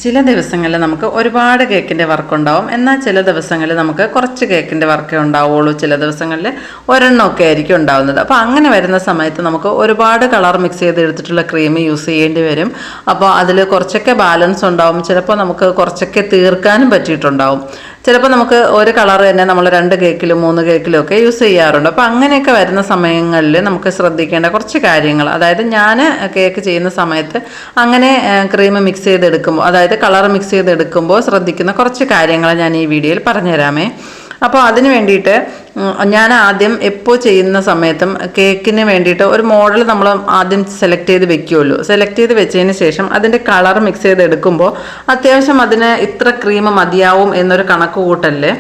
ചില ദിവസങ്ങളിൽ നമുക്ക് ഒരുപാട് കേക്കിൻ്റെ വർക്ക് ഉണ്ടാവും. എന്നാൽ ചില ദിവസങ്ങളിൽ നമുക്ക് കുറച്ച് കേക്കിൻ്റെ വർക്കേ ഉണ്ടാവുള്ളൂ. ചില ദിവസങ്ങളിൽ ഒരെണ്ണമൊക്കെ ആയിരിക്കും ഉണ്ടാവുന്നത്. അപ്പോൾ അങ്ങനെ വരുന്ന സമയത്ത് നമുക്ക് ഒരുപാട് കളർ മിക്സ് ചെയ്തെടുത്തിട്ടുള്ള ക്രീം യൂസ് ചെയ്യേണ്ടി വരും. അപ്പോൾ അതിൽ കുറച്ചൊക്കെ ബാലൻസ് ഉണ്ടാവും. ചിലപ്പോൾ നമുക്ക് കുറച്ചൊക്കെ തീർക്കാനും പറ്റിയിട്ടുണ്ടാവും. ചിലപ്പോൾ നമുക്ക് ഒരു കളർ തന്നെ നമ്മൾ 2 കേക്കിലും 3 കേക്കിലും ഒക്കെ യൂസ് ചെയ്യാറുണ്ട്. അപ്പോൾ അങ്ങനെയൊക്കെ വരുന്ന സമയങ്ങളിൽ നമുക്ക് ശ്രദ്ധിക്കേണ്ട കുറച്ച് കാര്യങ്ങൾ, അതായത് ഞാൻ കേക്ക് ചെയ്യുന്ന സമയത്ത് അങ്ങനെ ക്രീം മിക്സ് ചെയ്തെടുക്കുമ്പോൾ, അതായത് കളർ മിക്സ് ചെയ്തെടുക്കുമ്പോൾ ശ്രദ്ധിക്കുന്ന കുറച്ച് കാര്യങ്ങൾ ഞാൻ ഈ വീഡിയോയിൽ പറഞ്ഞുതരാമേ. അപ്പോൾ അതിന് വേണ്ടിയിട്ട് ഞാൻ ആദ്യം എപ്പോൾ ചെയ്യുന്ന സമയത്തും കേക്കിന് വേണ്ടിയിട്ട് ഒരു മോഡൽ നമ്മൾ ആദ്യം സെലക്ട് ചെയ്ത് വെക്കുകയുള്ളൂ. സെലക്ട് ചെയ്ത് വെച്ചതിന് ശേഷം അതിൻ്റെ കളർ മിക്സ് ചെയ്തെടുക്കുമ്പോൾ അത്യാവശ്യം അതിന് ഇത്ര ക്രീം മതിയാവും എന്നൊരു കണക്ക് കൂട്ടല്ലേ,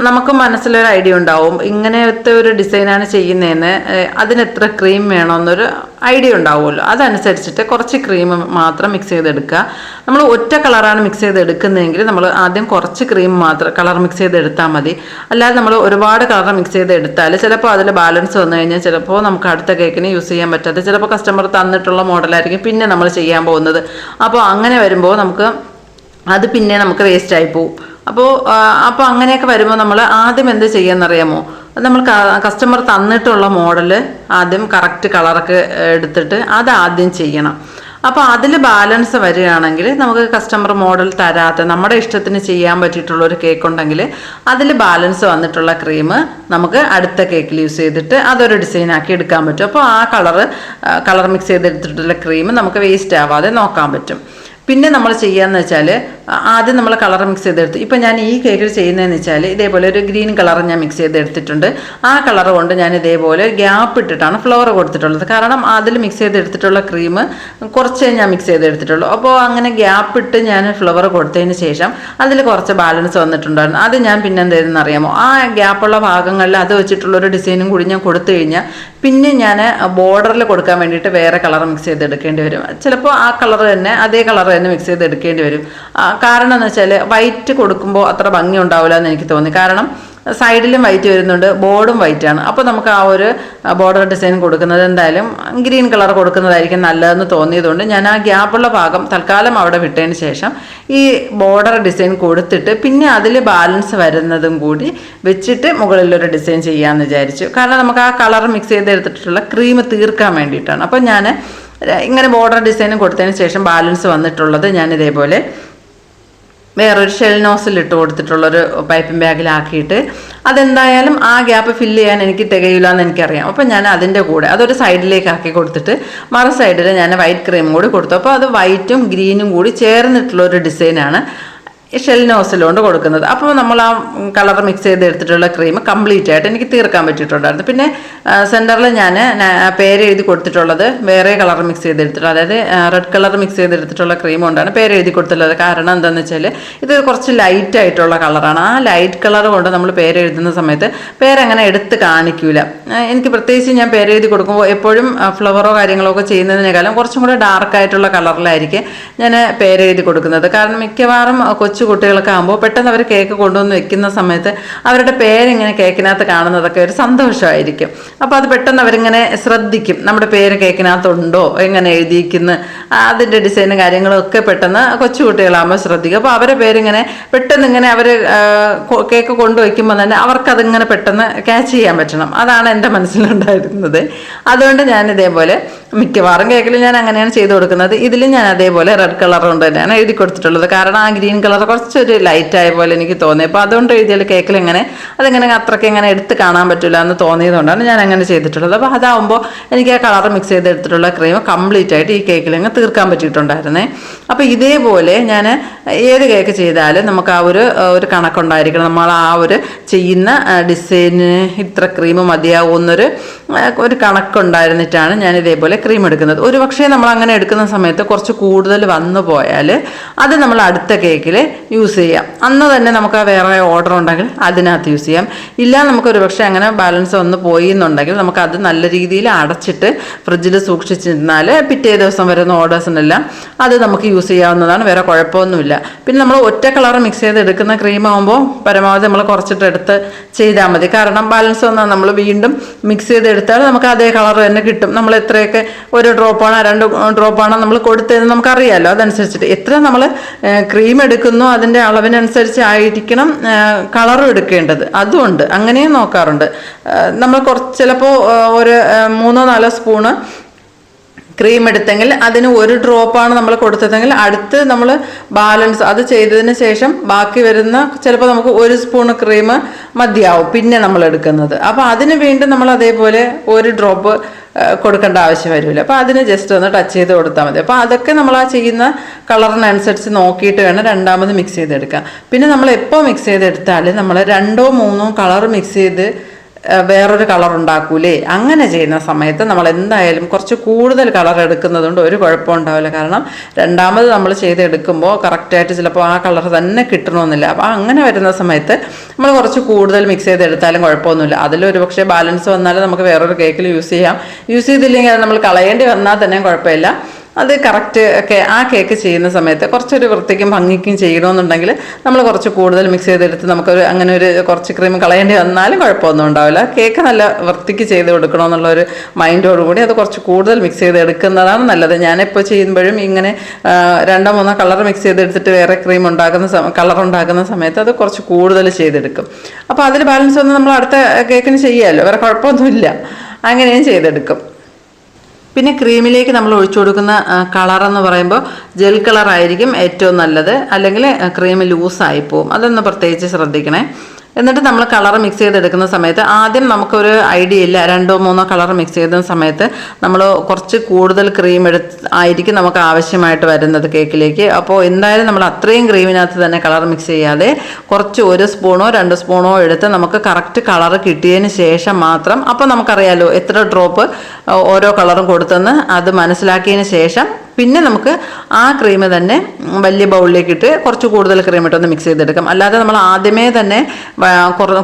നമുക്ക് മനസ്സിലൊരു ഐഡിയ ഉണ്ടാവും. ഇങ്ങനത്തെ ഒരു ഡിസൈനാണ് ചെയ്യുന്നതെന്ന് അതിന് എത്ര ക്രീം വേണമെന്നൊരു ഐഡിയ ഉണ്ടാവുമല്ലോ. അതനുസരിച്ചിട്ട് കുറച്ച് ക്രീം മാത്രം മിക്സ് ചെയ്തെടുക്കുക. നമ്മൾ ഒറ്റ കളറാണ് മിക്സ് ചെയ്തെടുക്കുന്നതെങ്കിൽ നമ്മൾ ആദ്യം കുറച്ച് ക്രീം മാത്രം കളർ മിക്സ് ചെയ്തെടുത്താൽ മതി. അല്ലാതെ നമ്മൾ ഒരുപാട് കളർ മിക്സ് ചെയ്തെടുത്താൽ ചിലപ്പോൾ അതിൽ ബാലൻസ് വന്നു കഴിഞ്ഞാൽ ചിലപ്പോൾ നമുക്ക് അടുത്ത കേക്കിന് യൂസ് ചെയ്യാൻ പറ്റാതെ, ചിലപ്പോൾ കസ്റ്റമർ തന്നിട്ടുള്ള മോഡലായിരിക്കും പിന്നെ നമ്മൾ ചെയ്യാൻ പോകുന്നത്. അപ്പോൾ അങ്ങനെ വരുമ്പോൾ അത് പിന്നെ നമുക്ക് വേസ്റ്റായി പോവും. അപ്പോൾ അങ്ങനെയൊക്കെ വരുമ്പോൾ നമ്മൾ ആദ്യം എന്ത് ചെയ്യാമെന്നറിയാമോ, നമ്മൾ കസ്റ്റമർ തന്നിട്ടുള്ള മോഡൽ ആദ്യം കറക്റ്റ് കളറൊക്കെ എടുത്തിട്ട് അത് ആദ്യം ചെയ്യണം. അപ്പോൾ അതിൽ ബാലൻസ് വരികയാണെങ്കിൽ നമുക്ക് കസ്റ്റമർ മോഡൽ തരാത്ത നമ്മുടെ ഇഷ്ടത്തിന് ചെയ്യാൻ പറ്റിയിട്ടുള്ള ഒരു കേക്ക് ഉണ്ടെങ്കിൽ അതിൽ ബാലൻസ് വന്നിട്ടുള്ള ക്രീം നമുക്ക് അടുത്ത കേക്കിൽ യൂസ് ചെയ്തിട്ട് അതൊരു ഡിസൈനാക്കി എടുക്കാൻ പറ്റും. അപ്പോൾ ആ കളർ മിക്സ് ചെയ്തെടുത്തിട്ടുള്ള ക്രീം നമുക്ക് വേസ്റ്റ് ആവാതെ നോക്കാൻ പറ്റും. പിന്നെ നമ്മൾ ചെയ്യാന്ന് വെച്ചാൽ ആദ്യം നമ്മൾ കളർ മിക്സ് ചെയ്തെടുത്ത്, ഇപ്പം ഞാൻ ഈ കേക്കിൽ ചെയ്യുന്നതെന്ന് വെച്ചാൽ ഇതേപോലെ ഒരു ഗ്രീൻ കളർ ഞാൻ മിക്സ് ചെയ്തെടുത്തിട്ടുണ്ട്. ആ കളർ കൊണ്ട് ഞാൻ ഇതേപോലെ ഗ്യാപ്പ് ഇട്ടിട്ടാണ് ഫ്ലവർ കൊടുത്തിട്ടുള്ളത്. കാരണം അതിൽ മിക്സ് ചെയ്തെടുത്തിട്ടുള്ള ക്രീം കുറച്ചേ ഞാൻ മിക്സ് ചെയ്തെടുത്തിട്ടുള്ളൂ. അപ്പോൾ അങ്ങനെ ഗ്യാപ്പ് ഇട്ട് ഞാൻ ഫ്ലവർ കൊടുത്തതിന് ശേഷം അതിൽ കുറച്ച് ബാലൻസ് വന്നിട്ടുണ്ടായിരുന്നു. അത് ഞാൻ പിന്നെ എന്ത് ചെയ്തെന്ന് അറിയാമോ, ആ ഗ്യാപ്പുള്ള ഭാഗങ്ങളിൽ അത് വെച്ചിട്ടുള്ളൊരു ഡിസൈനും കൂടി ഞാൻ കൊടുത്തു കഴിഞ്ഞാൽ പിന്നെ ഞാൻ ബോർഡറിൽ കൊടുക്കാൻ വേണ്ടിയിട്ട് വേറെ കളർ മിക്സ് ചെയ്തെടുക്കേണ്ടി വരും. ചിലപ്പോൾ ആ കളർ തന്നെ അതേ കളർ തന്നെ മിക്സ് ചെയ്തെടുക്കേണ്ടി വരും. കാരണം എന്ന് വെച്ചാൽ വൈറ്റ് കൊടുക്കുമ്പോൾ അത്ര ഭംഗി ഉണ്ടാവില്ല എന്ന് എനിക്ക് തോന്നി. കാരണം സൈഡിലും വൈറ്റ് വരുന്നുണ്ട്, ബോർഡും വൈറ്റാണ്. അപ്പോൾ നമുക്ക് ആ ഒരു ബോർഡർ ഡിസൈൻ കൊടുക്കുന്നത് എന്തായാലും ഗ്രീൻ കളർ കൊടുക്കുന്നതായിരിക്കും നല്ലതെന്ന് തോന്നിയതുകൊണ്ട് ഞാൻ ആ ഗ്യാപ്പുള്ള ഭാഗം തൽക്കാലം അവിടെ വിട്ടതിന് ശേഷം ഈ ബോർഡർ ഡിസൈൻ കൊടുത്തിട്ട് പിന്നെ അതിൽ ബാലൻസ് വരുന്നതും കൂടി വെച്ചിട്ട് മുകളിലൊരു ഡിസൈൻ ചെയ്യാമെന്ന് വിചാരിച്ചു. കാരണം നമുക്ക് ആ കളർ മിക്സ് ചെയ്തെടുത്തിട്ടുള്ള ക്രീം തീർക്കാൻ വേണ്ടിയിട്ടാണ്. അപ്പോൾ ഞാൻ ഇങ്ങനെ ബോർഡർ ഡിസൈനും കൊടുത്തതിന് ശേഷം ബാലൻസ് വന്നിട്ടുള്ളത് ഞാൻ ഇതേപോലെ വേറൊരു ഷെൽ നോസിൽ ഇട്ട് കൊടുത്തിട്ടുള്ളൊരു പൈപ്പിംഗ് ബാഗിലാക്കിയിട്ട് അതെന്തായാലും ആ ഗ്യാപ്പ് ഫില്ല് ചെയ്യാൻ എനിക്ക് തികയില്ല എന്ന് എനിക്കറിയാം. അപ്പോൾ ഞാൻ അതിൻ്റെ കൂടെ അതൊരു സൈഡിലേക്ക് ആക്കി കൊടുത്തിട്ട് മറു സൈഡിൽ ഞാൻ വൈറ്റ് ക്രീമും കൂടി കൊടുത്തു. അപ്പോൾ അത് വൈറ്റും ഗ്രീനും കൂടി ചേർന്നിട്ടുള്ളൊരു ഡിസൈനാണ് ഷെൽ നോസിലുകൊണ്ട് കൊടുക്കുന്നത്. അപ്പോൾ നമ്മൾ ആ കളർ മിക്സ് ചെയ്തെടുത്തിട്ടുള്ള ക്രീം കംപ്ലീറ്റ് ആയിട്ട് എനിക്ക് തീർക്കാൻ പറ്റിയിട്ടുണ്ടായിരുന്നു. പിന്നെ സെൻറ്ററിൽ ഞാൻ പേരെഴുതി കൊടുത്തിട്ടുള്ളത് വേറെ കളർ മിക്സ് ചെയ്തെടുത്തിട്ടുള്ളത്, അതായത് റെഡ് കളർ മിക്സ് ചെയ്തെടുത്തിട്ടുള്ള ക്രീം കൊണ്ടാണ് പേരെഴുതി കൊടുത്തിട്ടുള്ളത്. കാരണം എന്താണെന്ന് വെച്ചാൽ ഇത് കുറച്ച് ലൈറ്റ് ആയിട്ടുള്ള കളറാണ്. ആ ലൈറ്റ് കളർ കൊണ്ട് നമ്മൾ പേരെഴുതുന്ന സമയത്ത് പേരങ്ങനെ എടുത്ത് കാണിക്കൂല. എനിക്ക് പ്രത്യേകിച്ച് ഞാൻ പേരെഴുതി കൊടുക്കുമ്പോൾ എപ്പോഴും ഫ്ലവറോ കാര്യങ്ങളോ ഒക്കെ ചെയ്യുന്നതിനേക്കാളും കുറച്ചും കൂടെ ഡാർക്കായിട്ടുള്ള കളറിലായിരിക്കും ഞാൻ പേരെഴുതി കൊടുക്കുന്നത്. കാരണം മിക്കവാറും കൊച്ചു കുട്ടികളൊക്കെ ആകുമ്പോൾ പെട്ടെന്ന് അവർ കേക്ക് കൊണ്ടുവന്ന് വെക്കുന്ന സമയത്ത് അവരുടെ പേരിങ്ങനെ കേക്കിനകത്ത് കാണുന്നതൊക്കെ ഒരു സന്തോഷമായിരിക്കും. അപ്പോൾ അത് പെട്ടെന്ന് അവരിങ്ങനെ ശ്രദ്ധിക്കും, നമ്മുടെ പേര് കേക്കിനകത്തുണ്ടോ, എങ്ങനെ എഴുതിയിരിക്കുന്നു, അതിൻ്റെ ഡിസൈനും കാര്യങ്ങളും ഒക്കെ പെട്ടെന്ന് കൊച്ചു കുട്ടികളാകുമ്പോൾ ശ്രദ്ധിക്കും. അപ്പോൾ അവരുടെ പേരിങ്ങനെ പെട്ടെന്ന് ഇങ്ങനെ അവർ കേക്ക് കൊണ്ടുവയ്ക്കുമ്പോൾ തന്നെ അവർക്കതിങ്ങനെ പെട്ടെന്ന് ക്യാച്ച് ചെയ്യാൻ പറ്റണം. അതാണ് എൻ്റെ മനസ്സിലുണ്ടായിരുന്നത്. അതുകൊണ്ട് ഞാൻ ഇതേപോലെ മിക്കവാറും കേക്കിൽ ഞാൻ അങ്ങനെയാണ് ചെയ്ത് കൊടുക്കുന്നത്. ഇതിലും ഞാൻ അതേപോലെ റെഡ് കളർ കൊണ്ട് തന്നെയാണ് എഴുതി കൊടുത്തിട്ടുള്ളത്. കാരണം ആ ഗ്രീൻ കളർ കുറച്ചൊരു ലൈറ്റായ പോലെ എനിക്ക് തോന്നി. അപ്പോൾ അതുകൊണ്ട് എഴുതിയാൽ കേക്കിൽ അതിങ്ങനെ അത്രയ്ക്ക് ഇങ്ങനെ എടുത്ത് കാണാൻ പറ്റില്ല എന്ന് തോന്നിയതുകൊണ്ടാണ് ഞാൻ അങ്ങനെ ചെയ്തിട്ടുള്ളത്. അപ്പോൾ അതാവുമ്പോൾ എനിക്ക് ആ കളർ മിക്സ് ചെയ്തെടുത്തിട്ടുള്ള ക്രീം കംപ്ലീറ്റ് ആയിട്ട് ഈ കേക്കിൽ തീർക്കാൻ പറ്റിയിട്ടുണ്ടായിരുന്നേ. അപ്പോൾ ഇതേപോലെ ഞാൻ ഏത് കേക്ക് ചെയ്താലും നമുക്ക് ആ ഒരു കണക്കുണ്ടായിരിക്കണം. നമ്മൾ ആ ഒരു ചെയ്യുന്ന ഡിസൈന് ഇത്ര ക്രീം മതിയാവുന്നൊരു കണക്കുണ്ടായിരുന്നിട്ടാണ് ഞാൻ ഇതേപോലെ ക്രീം എടുക്കുന്നത്. ഒരു പക്ഷേ നമ്മൾ അങ്ങനെ എടുക്കുന്ന സമയത്ത് കുറച്ച് കൂടുതൽ വന്നു പോയാൽ അത് നമ്മൾ അടുത്ത കേക്കിൽ യൂസ് ചെയ്യാം. അന്ന് തന്നെ നമുക്ക് വേറെ ഓർഡർ ഉണ്ടെങ്കിൽ അതിനകത്ത് യൂസ് ചെയ്യാം. ഇല്ല നമുക്ക് ഒരു പക്ഷേ അങ്ങനെ ബാലൻസ് വന്ന് പോയി എന്നുണ്ടെങ്കിൽ നമുക്കത് നല്ല രീതിയിൽ അടച്ചിട്ട് ഫ്രിഡ്ജിൽ സൂക്ഷിച്ചിരുന്നാൽ പിറ്റേ ദിവസം വരുന്ന ഓർഡേഴ്സിനെല്ലാം അത് നമുക്ക് യൂസ് ചെയ്യാവുന്നതാണ്. വേറെ കുഴപ്പമൊന്നുമില്ല. കിട്ടണമെന്നില്ല. പിന്നെ നമ്മൾ ഒറ്റ കളർ മിക്സ് ചെയ്ത് എടുക്കുന്ന ക്രീം ആകുമ്പോൾ പരമാവധി നമ്മൾ കുറച്ചിട്ട് എടുത്ത് ചെയ്താൽ മതി. കാരണം ബാലൻസ് വന്നാൽ നമ്മൾ വീണ്ടും മിക്സ് ചെയ്തെടുത്താൽ നമുക്ക് അതേ കളർ തന്നെ കിട്ടും. നമ്മൾ എത്രയൊക്കെ ഒരു ഡ്രോപ്പാണോ 2 ഡ്രോപ്പാണോ നമ്മൾ കൊടുത്തതെന്ന് നമുക്കറിയാമല്ലോ. അതനുസരിച്ചിട്ട് എത്ര നമ്മൾ ക്രീം എടുക്കുന്നോ അതിൻ്റെ അളവിനനുസരിച്ച് ആയിരിക്കണം കളറും എടുക്കേണ്ടത്. അതുകൊണ്ട് അങ്ങനെയും നോക്കാറുണ്ട്. നമ്മൾ ചിലപ്പോൾ ഒരു 3-4 സ്പൂണ് ക്രീം എടുത്തെങ്കിൽ അതിന് 1 ഡ്രോപ്പാണ് നമ്മൾ കൊടുത്തതെങ്കിൽ അടുത്ത് നമ്മൾ ബാലൻസ് അത് ചെയ്തതിന് ശേഷം ബാക്കി വരുന്ന ചിലപ്പോൾ നമുക്ക് 1 സ്പൂൺ ക്രീം മതിയാവും പിന്നെ നമ്മൾ എടുക്കുന്നത്. അപ്പോൾ അതിന് വീണ്ടും നമ്മൾ അതേപോലെ 1 ഡ്രോപ്പ് കൊടുക്കേണ്ട ആവശ്യം വരില്ല. അപ്പോൾ അതിന് ജസ്റ്റ് ഒന്ന് ടച്ച് ചെയ്ത് കൊടുത്താൽ മതി. അപ്പോൾ അതൊക്കെ നമ്മൾ ആ ചെയ്യുന്ന കളറിനനുസരിച്ച് നോക്കിയിട്ട് വേണം രണ്ടാമത് മിക്സ് ചെയ്തെടുക്കാം. പിന്നെ നമ്മൾ എപ്പോൾ മിക്സ് ചെയ്തെടുത്താൽ നമ്മൾ 2-3 കളർ മിക്സ് ചെയ്ത് വേറൊരു കളർ ഉണ്ടാക്കൂലേ, അങ്ങനെ ചെയ്യുന്ന സമയത്ത് നമ്മൾ എന്തായാലും കുറച്ച് കൂടുതൽ കളർ എടുക്കുന്നത് കൊണ്ട് ഒരു കുഴപ്പമുണ്ടാവില്ല. കാരണം രണ്ടാമത് നമ്മൾ ചെയ്തെടുക്കുമ്പോൾ കറക്റ്റായിട്ട് ചിലപ്പോൾ ആ കളർ തന്നെ കിട്ടണമെന്നില്ല. അപ്പോൾ അങ്ങനെ വരുന്ന സമയത്ത് നമ്മൾ കുറച്ച് കൂടുതൽ മിക്സ് ചെയ്തെടുത്താലും കുഴപ്പമൊന്നുമില്ല. അതിലൊരു പക്ഷേ ബാലൻസ് വന്നാൽ നമുക്ക് വേറൊരു കേക്കിൽ യൂസ് ചെയ്യാം. യൂസ് ചെയ്തില്ലെങ്കിൽ അത് നമ്മൾ കളയേണ്ടി വന്നാൽ തന്നെ കുഴപ്പമില്ല. അത് കറക്റ്റ് ഒക്കെ ആ കേക്ക് ചെയ്യുന്ന സമയത്ത് കുറച്ചൊരു വൃത്തിക്കും ഭംഗിക്കും ചെയ്യണമെന്നുണ്ടെങ്കിൽ നമ്മൾ കുറച്ച് കൂടുതൽ മിക്സ് ചെയ്തെടുത്ത് നമുക്കൊരു അങ്ങനെ ഒരു കുറച്ച് ക്രീം കളയേണ്ടി വന്നാലും കുഴപ്പമൊന്നും ഉണ്ടാവില്ല. കേക്ക് നല്ല വൃത്തിക്ക് ചെയ്ത് കൊടുക്കണമെന്നുള്ളൊരു മൈൻഡോടുകൂടി അത് കുറച്ച് കൂടുതൽ മിക്സ് ചെയ്തെടുക്കുന്നതാണ് നല്ലത്. ഞാനിപ്പോൾ ചെയ്യുമ്പോഴും ഇങ്ങനെ 2-3 കളർ മിക്സ് ചെയ്തെടുത്തിട്ട് വേറെ ക്രീം കളർ ഉണ്ടാക്കുന്ന സമയത്ത് അത് കുറച്ച് കൂടുതൽ ചെയ്തെടുക്കും. അപ്പോൾ അതിൽ ബാലൻസ് വന്ന് നമ്മൾ അടുത്ത കേക്കിന് ചെയ്യാമല്ലോ, വേറെ കുഴപ്പമൊന്നുമില്ല. അങ്ങനെയും ചെയ്തെടുക്കും. പിന്നെ ക്രീമിലേക്ക് നമ്മൾ ഒഴിച്ചു കൊടുക്കുന്ന കളറെന്ന് പറയുമ്പോൾ ജെൽ കളറായിരിക്കും ഏറ്റവും നല്ലത്. അല്ലെങ്കിൽ ക്രീം ലൂസായി പോവും. അതൊന്ന് പ്രത്യേകിച്ച് ശ്രദ്ധിക്കണേ. എന്നിട്ട് നമ്മൾ കളർ മിക്സ് ചെയ്തെടുക്കുന്ന സമയത്ത് ആദ്യം നമുക്കൊരു ഐഡിയ ഇല്ല, 2-3 കളർ മിക്സ് ചെയ്യുന്ന സമയത്ത് നമ്മൾ കുറച്ച് കൂടുതൽ ക്രീം ആയിരിക്കും നമുക്ക് ആവശ്യമായിട്ട് വരുന്നത് കേക്കിലേക്ക്. അപ്പോൾ എന്തായാലും നമ്മൾ അത്രയും ക്രീമിനകത്ത് തന്നെ കളർ മിക്സ് ചെയ്യാതെ കുറച്ച് 1 സ്പൂണോ 2 സ്പൂണോ എടുത്ത് നമുക്ക് കറക്റ്റ് കളർ കിട്ടിയതിന് ശേഷം മാത്രം, അപ്പോൾ നമുക്കറിയാലോ എത്ര ഡ്രോപ്പ് ഓരോ കളറും കൊടുത്തെന്ന് അത് മനസ്സിലാക്കിയതിന് ശേഷം പിന്നെ നമുക്ക് ആ ക്രീം തന്നെ വലിയ ബൗളിലേക്ക് ഇട്ട് കുറച്ച് കൂടുതൽ ക്രീം ഇട്ടൊന്ന് മിക്സ് ചെയ്തെടുക്കാം. അല്ലാതെ നമ്മൾ ആദ്യമേ തന്നെ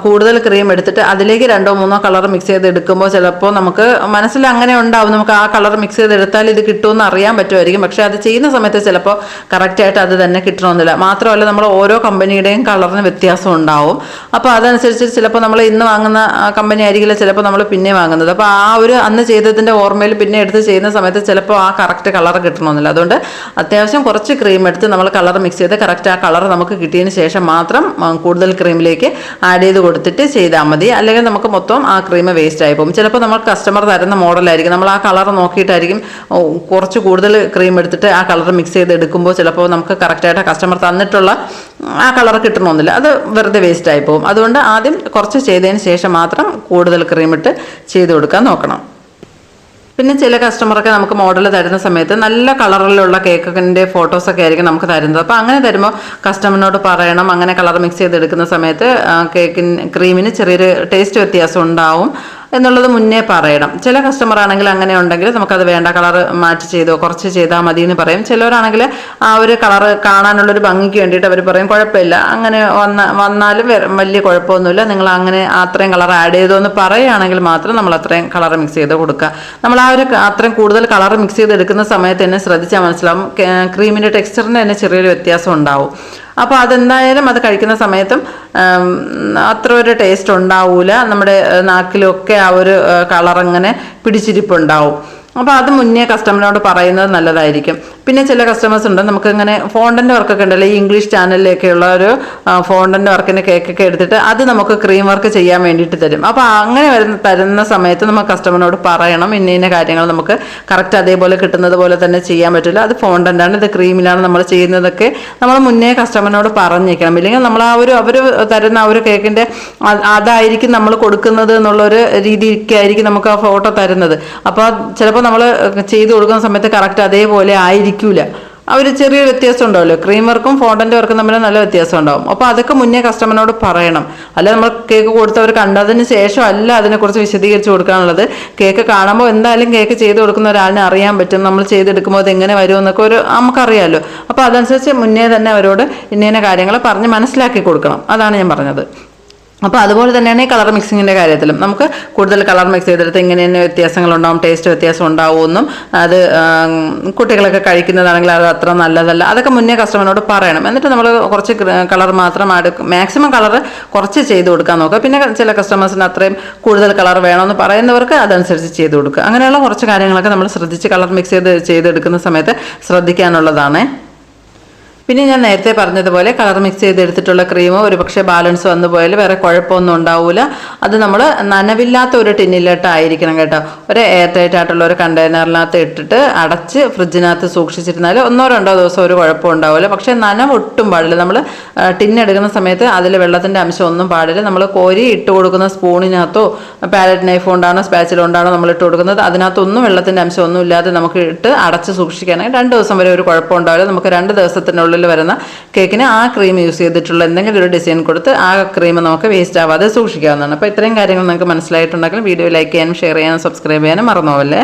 കൂടുതൽ ക്രീം എടുത്തിട്ട് അതിലേക്ക് 2-3 കളർ മിക്സ് ചെയ്തെടുക്കുമ്പോൾ ചിലപ്പോൾ നമുക്ക് മനസ്സിൽ അങ്ങനെ ഉണ്ടാവും, നമുക്ക് ആ കളർ മിക്സ് ചെയ്തെടുത്താൽ ഇത് കിട്ടുമെന്ന് അറിയാൻ പറ്റുമായിരിക്കും. പക്ഷേ അത് ചെയ്യുന്ന സമയത്ത് ചിലപ്പോൾ കറക്റ്റായിട്ട് അത് തന്നെ കിട്ടണമെന്നില്ല. മാത്രമല്ല നമ്മൾ ഓരോ കമ്പനിയുടെയും കളറിന് വ്യത്യാസം ഉണ്ടാവും. അപ്പോൾ അതനുസരിച്ച് ചിലപ്പോൾ നമ്മൾ ഇന്ന് വാങ്ങുന്ന കമ്പനി ആയിരിക്കില്ല ചിലപ്പോൾ നമ്മൾ പിന്നെ വാങ്ങുന്നത്. അപ്പോൾ ആ ഒരു അന്ന് ചെയ്തതിൻ്റെ ഓർമ്മയിൽ പിന്നെ എടുത്ത് ചെയ്യുന്ന സമയത്ത് ചിലപ്പോൾ ആ കറക്റ്റ് കളർ കിട്ടണമെന്നില്ല. അതുകൊണ്ട് അത്യാവശ്യം കുറച്ച് ക്രീം എടുത്ത് നമ്മൾ കളർ മിക്സ് ചെയ്ത് കറക്റ്റ് ആ കളർ നമുക്ക് കിട്ടിയതിന് ശേഷം മാത്രം കൂടുതൽ ക്രീമിലേക്ക് ആഡ് ചെയ്ത് കൊടുത്തിട്ട് ചെയ്താൽ മതി. അല്ലെങ്കിൽ നമുക്ക് മൊത്തം ആ ക്രീം വേസ്റ്റ് ആയി പോകും. ചിലപ്പോൾ നമ്മൾ കസ്റ്റമർ തരുന്ന മോഡലായിരിക്കും, നമ്മൾ ആ കളർ നോക്കിയിട്ടായിരിക്കും കുറച്ച് കൂടുതൽ ക്രീം എടുത്തിട്ട് ആ കളർ മിക്സ് ചെയ്ത് എടുക്കുമ്പോൾ ചിലപ്പോൾ നമുക്ക് കറക്റ്റായിട്ട് കസ്റ്റമർ തന്നിട്ടുള്ള ആ കളർ കിട്ടണമെന്നില്ല, അത് വെറുതെ വേസ്റ്റ് ആയി പോകും. അതുകൊണ്ട് ആദ്യം കുറച്ച് ചെയ്തതിന് ശേഷം മാത്രം കൂടുതൽ ക്രീം ഇട്ട് ചെയ്ത് കൊടുക്കാൻ നോക്കണം. പിന്നെ ചില കസ്റ്റമറൊക്കെ നമുക്ക് മോഡൽ തരുന്ന സമയത്ത് നല്ല കളറിലുള്ള കേക്കിൻ്റെ ഫോട്ടോസൊക്കെ ആയിരിക്കും നമുക്ക് തരുന്നത്. അപ്പോൾ അങ്ങനെ തരുമ്പോൾ കസ്റ്റമറിനോട് പറയണം, അങ്ങനെ കളർ മിക്സ് ചെയ്തെടുക്കുന്ന സമയത്ത് ക്രീമിന് ചെറിയൊരു ടേസ്റ്റ് വ്യത്യാസം ഉണ്ടാവും എന്നുള്ളത് മുന്നേ പറയണം. ചില കസ്റ്റമർ ആണെങ്കിൽ അങ്ങനെ ഉണ്ടെങ്കിൽ നമുക്കത് വേണ്ട കളർ മാറ്റി ചെയ്തോ കുറച്ച് ചെയ്താൽ മതി എന്ന് പറയും. ചിലവരാണെങ്കിൽ ആ ഒരു കളർ കാണാനുള്ളൊരു ഭംഗിക്ക് വേണ്ടിയിട്ട് അവർ പറയും കുഴപ്പമില്ല, അങ്ങനെ വന്നാലും വലിയ കുഴപ്പമൊന്നുമില്ല, നിങ്ങൾ അങ്ങനെ അത്രയും കളർ ആഡ് ചെയ്തോ എന്ന് പറയുകയാണെങ്കിൽ മാത്രം നമ്മൾ അത്രയും കളർ മിക്സ് ചെയ്ത് കൊടുക്കുക. നമ്മൾ ആ ഒരു അത്രയും കൂടുതൽ കളർ മിക്സ് ചെയ്തെടുക്കുന്ന സമയത്ത് തന്നെ ശ്രദ്ധിച്ചാൽ മനസ്സിലാവും ക്രീമിൻ്റെ ടെക്സ്ചറിന് തന്നെ ചെറിയൊരു വ്യത്യാസം ഉണ്ടാവും. അപ്പോൾ അതെന്തായാലും അത് കഴിക്കുന്ന സമയത്തും അത്ര ഒരു ടേസ്റ്റ് ഉണ്ടാവില്ല, നമ്മുടെ നാക്കിലൊക്കെ ആ ഒരു കളറങ്ങനെ പിടിച്ചിരിപ്പുണ്ടാവും. അപ്പോൾ അത് മുന്നേ കസ്റ്റമറിനോട് പറയുന്നത് നല്ലതായിരിക്കും. പിന്നെ ചില കസ്റ്റമേഴ്സ് ഉണ്ട് നമുക്കിങ്ങനെ ഫോണ്ടൻ്റ് വർക്കൊക്കെ ഉണ്ടല്ലോ, ഈ ഇംഗ്ലീഷ് ചാനലിലേക്കുള്ള ഒരു ഫോണ്ടൻ്റ് വർക്കിൻ്റെ കേക്കൊക്കെ എടുത്തിട്ട് അത് നമുക്ക് ക്രീം വർക്ക് ചെയ്യാൻ വേണ്ടിയിട്ട് തരും. അപ്പോൾ അങ്ങനെ തരുന്ന സമയത്ത് നമുക്ക് കസ്റ്റമറിനോട് പറയണം ഇന്ന കാര്യങ്ങൾ നമുക്ക് കറക്റ്റ് അതേപോലെ കിട്ടുന്നത് പോലെ തന്നെ ചെയ്യാൻ പറ്റില്ല, അത് ഫോണ്ടൻ്റാണ്, ഇത് ക്രീമിലാണ് നമ്മൾ ചെയ്യുന്നതൊക്കെ നമ്മൾ മുന്നേ കസ്റ്റമറിനോട് പറഞ്ഞേക്കണം. ഇല്ലെങ്കിൽ നമ്മൾ ആ ഒരു അവർ തരുന്ന ആ ഒരു കേക്കിൻ്റെ അതായിരിക്കും നമ്മൾ കൊടുക്കുന്നത് എന്നുള്ളൊരു രീതിക്കായിരിക്കും നമുക്ക് ആ ഫോട്ടോ തരുന്നത്. അപ്പോൾ ചിലപ്പോൾ നമ്മൾ ചെയ്ത് കൊടുക്കുന്ന സമയത്ത് കറക്റ്റ് അതേപോലെ ആയിരിക്കില്ല, ആ ഒരു ചെറിയ വ്യത്യാസം ഉണ്ടാവുമല്ലോ. ക്രീം വർക്കും ഫോണ്ടൻ്റ് വർക്കും തമ്മിൽ നല്ല വ്യത്യാസം ഉണ്ടാവും. അപ്പോൾ അതൊക്കെ മുന്നേ കസ്റ്റമറിനോട് പറയണം. അല്ല നമ്മൾ കേക്ക് കൊടുത്തവർ കണ്ടതിന് ശേഷം അല്ല അതിനെക്കുറിച്ച് വിശദീകരിച്ച് കൊടുക്കാനുള്ളത്. കേക്ക് കാണുമ്പോൾ എന്തായാലും കേക്ക് ചെയ്ത് കൊടുക്കുന്ന ഒരാളിനെ അറിയാൻ പറ്റും, നമ്മൾ ചെയ്തെടുക്കുമ്പോൾ അത് എങ്ങനെ വരുമെന്നൊക്കെ നമുക്കറിയാമല്ലോ. അപ്പോൾ അതനുസരിച്ച് മുന്നേ തന്നെ അവരോട് ഇന്ന കാര്യങ്ങൾ പറഞ്ഞ് മനസ്സിലാക്കി കൊടുക്കണം. അതാണ് ഞാൻ പറഞ്ഞത്. അപ്പോൾ അതുപോലെ തന്നെയാണ് ഈ കളർ മിക്സിങ്ങിൻ്റെ കാര്യത്തിലും നമുക്ക് കൂടുതൽ കളർ മിക്സ് ചെയ്തെടുത്ത് ഇങ്ങനെ തന്നെ വ്യത്യാസങ്ങളുണ്ടാവും, ടേസ്റ്റ് വ്യത്യാസം ഉണ്ടാവുമെന്നും അത് കുട്ടികളൊക്കെ കഴിക്കുന്നതാണെങ്കിൽ അത് അത്ര നല്ലതല്ല, അതൊക്കെ മുന്നേ കസ്റ്റമറിനോട് പറയണം. എന്നിട്ട് നമ്മൾ കുറച്ച് കളർ മാത്രം മാക്സിമം കളർ കുറച്ച് ചെയ്ത് കൊടുക്കാൻ നോക്കുക. പിന്നെ ചില കസ്റ്റമേഴ്സിന് അത്രയും കൂടുതൽ കളർ വേണമെന്ന് പറയുന്നവർക്ക് അതനുസരിച്ച് ചെയ്ത് കൊടുക്കുക. അങ്ങനെയുള്ള കുറച്ച് കാര്യങ്ങളൊക്കെ നമ്മൾ ശ്രദ്ധിച്ച് കളർ മിക്സ് ചെയ്തെടുക്കുന്ന സമയത്ത് ശ്രദ്ധിക്കാനുള്ളതാണ്. പിന്നെ ഞാൻ നേരത്തെ പറഞ്ഞതുപോലെ കളർ മിക്സ് ചെയ്തെടുത്തിട്ടുള്ള ക്രീം ഒരു പക്ഷേ ബാലൻസ് വന്നു പോയാൽ വേറെ കുഴപ്പമൊന്നും ഉണ്ടാവില്ല. അത് നമ്മൾ നനവില്ലാത്ത ഒരു ടിന്നിലിട്ടായിരിക്കണം കേട്ടോ. ഒരു എയർ ടൈറ്റ് ആയിട്ടുള്ള ഒരു കണ്ടെയ്നറിനകത്ത് ഇട്ടിട്ട് അടച്ച് ഫ്രിഡ്ജിനകത്ത് സൂക്ഷിച്ചിരുന്നാൽ 1-2 ദിവസം ഒരു കുഴപ്പം ഉണ്ടാവില്ല. പക്ഷേ നനവ് ഒട്ടും പാടില്ല. നമ്മൾ ടിന്നെടുക്കുന്ന സമയത്ത് അതിൽ വെള്ളത്തിൻ്റെ അംശം ഒന്നും പാടില്ല. നമ്മൾ കോരി ഇട്ട് കൊടുക്കുന്ന സ്പൂണിനകത്തോ പാലറ്റ് നൈഫ് കൊണ്ടാണോ സ്പാച്ചിൽ കൊണ്ടാണോ നമ്മൾ ഇട്ട് കൊടുക്കുന്നത്, അതിനകത്തൊന്നും വെള്ളത്തിൻ്റെ അംശം ഒന്നും ഇല്ലാതെ നമുക്ക് ഇട്ട് അടച്ച് സൂക്ഷിക്കുകയാണെങ്കിൽ 2 ദിവസം വരെ ഒരു കുഴപ്പം ഉണ്ടാവില്ല. നമുക്ക് 2 ദിവസത്തിനുള്ളിൽ വരുന്ന കേക്കിന് ആ ക്രീം യൂസ് ചെയ്തിട്ടുള്ള എന്തെങ്കിലും ഒരു ഡിസൈൻ കൊടുത്ത് ആ ക്രീം നമുക്ക് വേസ്റ്റ് ആവാതെ സൂക്ഷിക്കാവുന്നതാണ്. അപ്പോൾ ഇത്രയും കാര്യങ്ങൾ നിങ്ങൾക്ക് മനസ്സിലായിട്ടുണ്ടെങ്കിൽ വീഡിയോ ലൈക്ക് ചെയ്യാനും ഷെയർ ചെയ്യാനും സബ്സ്ക്രൈബ് ചെയ്യാനും മറന്നു പോവല്ലേ.